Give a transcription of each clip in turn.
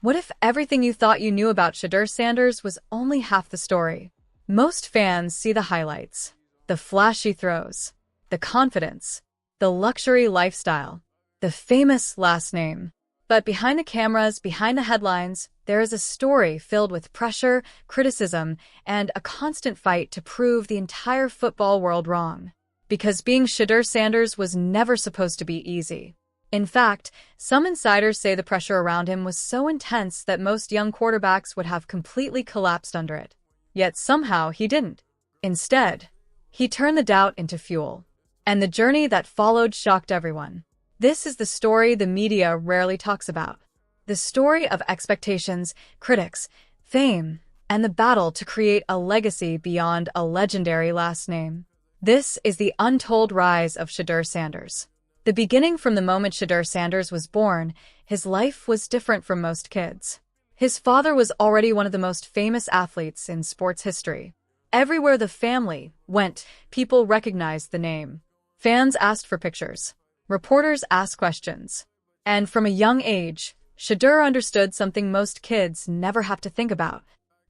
What if everything you thought you knew about Shedeur Sanders was only half the story? Most fans see the highlights, the flashy throws, the confidence, the luxury lifestyle, the famous last name. But behind the cameras, behind the headlines, there is a story filled with pressure, criticism, and a constant fight to prove the entire football world wrong. Because being Shedeur Sanders was never supposed to be easy. In fact, some insiders say the pressure around him was so intense that most young quarterbacks would have completely collapsed under it. Yet somehow he didn't. Instead, he turned the doubt into fuel. And the journey that followed shocked everyone. This is the story the media rarely talks about. The story of expectations, critics, fame, and the battle to create a legacy beyond a legendary last name. This is the untold rise of Shedeur Sanders. The beginning from the moment Shedeur Sanders was born, his life was different from most kids. His father was already one of the most famous athletes in sports history. Everywhere the family went, people recognized the name. Fans asked for pictures. Reporters asked questions. And from a young age, Shedeur understood something most kids never have to think about.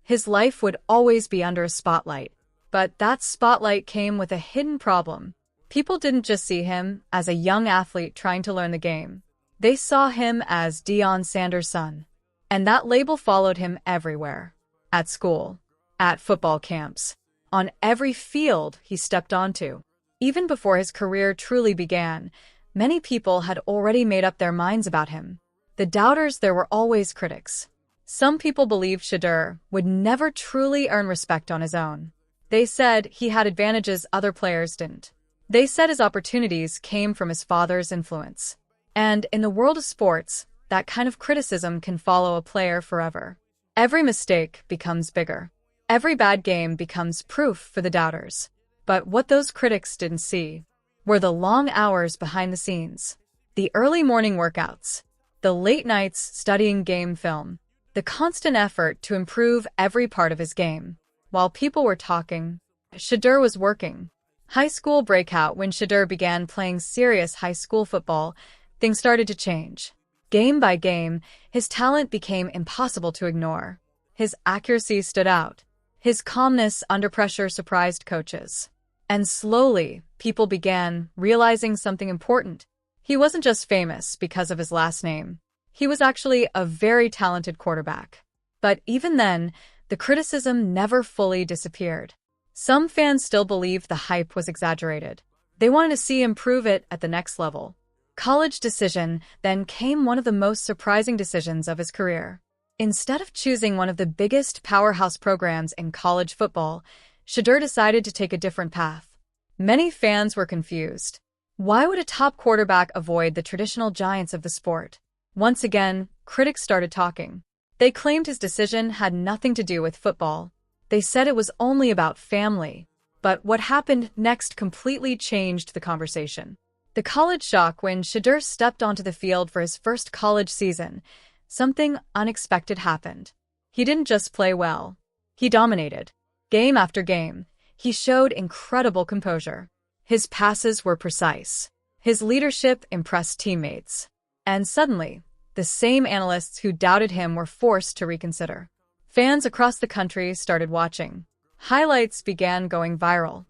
His life would always be under a spotlight. But that spotlight came with a hidden problem. People didn't just see him as a young athlete trying to learn the game. They saw him as Deion Sanders' son. And that label followed him everywhere. At school, at football camps, on every field he stepped onto. Even before his career truly began, many people had already made up their minds about him. The doubters, there were always critics. Some people believed Shedeur would never truly earn respect on his own. They said he had advantages other players didn't. They said his opportunities came from his father's influence. And in the world of sports, that kind of criticism can follow a player forever. Every mistake becomes bigger. Every bad game becomes proof for the doubters. But what those critics didn't see were the long hours behind the scenes, the early morning workouts, the late nights studying game film, the constant effort to improve every part of his game. While people were talking, Shedeur was working. High school breakout. When Shedeur began playing serious high school football, things started to change. Game by game, his talent became impossible to ignore. His accuracy stood out. His calmness under pressure surprised coaches. And slowly, people began realizing something important. He wasn't just famous because of his last name. He was actually a very talented quarterback. But even then, the criticism never fully disappeared. Some fans still believed the hype was exaggerated. They wanted to see him prove it at the next level. College decision then came, one of the most surprising decisions of his career. Instead of choosing one of the biggest powerhouse programs in college football, Shedeur decided to take a different path. Many fans were confused. Why would a top quarterback avoid the traditional giants of the sport? Once again, critics started talking. They claimed his decision had nothing to do with football. They said it was only about family. But what happened next completely changed the conversation. The college shock. When Shedeur stepped onto the field for his first college season, something unexpected happened. He didn't just play well. He dominated. Game after game, he showed incredible composure. His passes were precise. His leadership impressed teammates. And suddenly, the same analysts who doubted him were forced to reconsider. Fans across the country started watching. Highlights began going viral.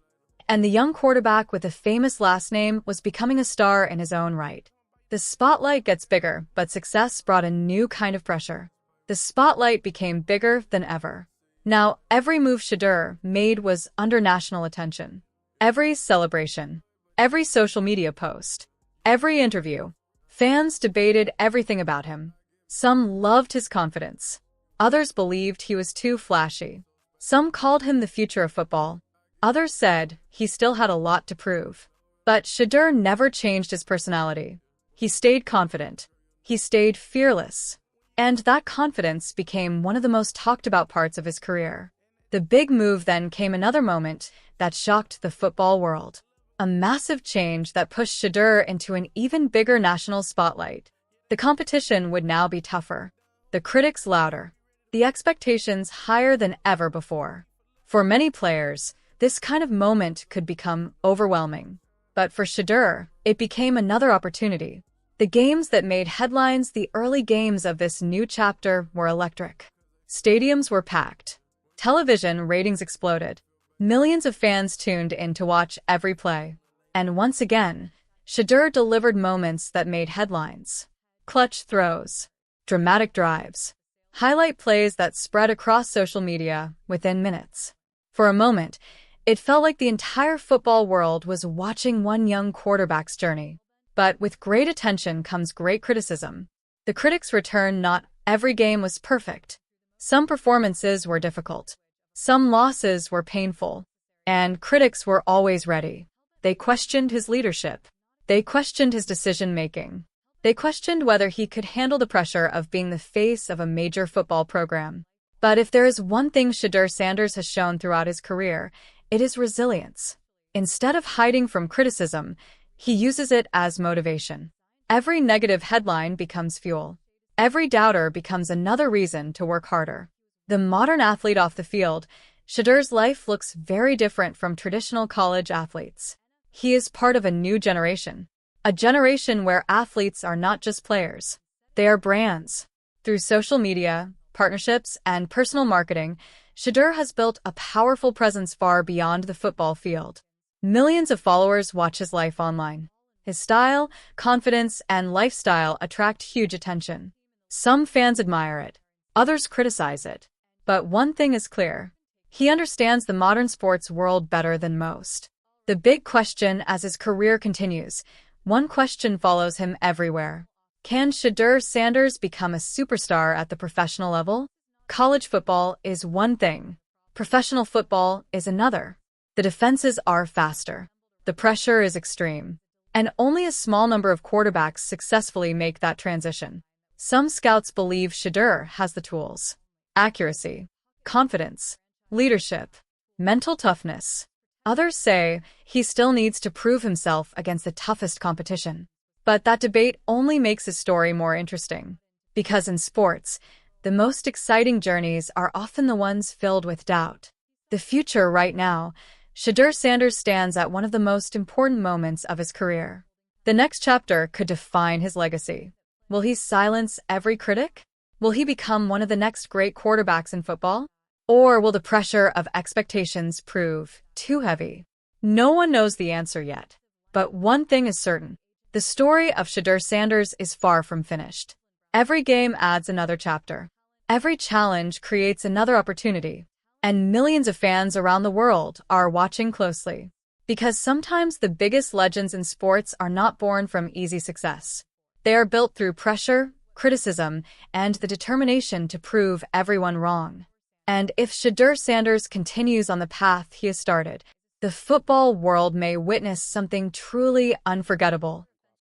And the young quarterback with a famous last name was becoming a star in his own right. The spotlight gets bigger, but success brought a new kind of pressure. The spotlight became bigger than ever. Now, every move Shedeur made was under national attention. Every celebration, every social media post, every interview. Fans debated everything about him. Some loved his confidence. Others believed he was too flashy. Some called him the future of football. Others said he still had a lot to prove. But Shedeur never changed his personality. He stayed confident. He stayed fearless. And that confidence became one of the most talked about parts of his career. The big move then came, another moment that shocked the football world. A massive change that pushed Shedeur into an even bigger national spotlight. The competition would now be tougher. The critics louder. The expectations higher than ever before. For many players, this kind of moment could become overwhelming. But for Shedeur, it became another opportunity. The games that made headlines, the early games of this new chapter, were electric. Stadiums were packed. Television ratings exploded. Millions of fans tuned in to watch every play. And once again, Shedeur delivered moments that made headlines. Clutch throws, dramatic drives, highlight plays that spread across social media within minutes. For a moment, it felt like the entire football world was watching one young quarterback's journey. But with great attention comes great criticism. The critics returned. Not every game was perfect. Some performances were difficult. Some losses were painful. And critics were always ready. They questioned his leadership. They questioned his decision-making. They questioned whether he could handle the pressure of being the face of a major football program. But if there is one thing Shedeur Sanders has shown throughout his career, it is resilience. Instead of hiding from criticism, he uses it as motivation. Every negative headline becomes fuel. Every doubter becomes another reason to work harder. The modern athlete off the field, Shedeur's life looks very different from traditional college athletes. He is part of a new generation. A generation where athletes are not just players. They are brands. Through social media, partnerships, and personal marketing, Shedeur has built a powerful presence far beyond the football field. Millions of followers watch his life online. His style, confidence, and lifestyle attract huge attention. Some fans admire it. Others criticize it. But one thing is clear. He understands the modern sports world better than most. The big question as his career continues, one question follows him everywhere. Can Shedeur Sanders become a superstar at the professional level? College football is one thing. Professional football is another. The defenses are faster. The pressure is extreme. And only a small number of quarterbacks successfully make that transition. Some scouts believe Shedeur has the tools. Accuracy, confidence, leadership, mental toughness. Others say he still needs to prove himself against the toughest competition. But that debate only makes his story more interesting. Because in sports, the most exciting journeys are often the ones filled with doubt. The future right now, Shedeur Sanders stands at one of the most important moments of his career. The next chapter could define his legacy. Will he silence every critic? Will he become one of the next great quarterbacks in football? Or will the pressure of expectations prove too heavy? No one knows the answer yet. But one thing is certain. The story of Shedeur Sanders is far from finished. Every game adds another chapter. Every challenge creates another opportunity. And millions of fans around the world are watching closely. Because sometimes the biggest legends in sports are not born from easy success. They are built through pressure, criticism, and the determination to prove everyone wrong. And if Shedeur Sanders continues on the path he has started, the football world may witness something truly unforgettable.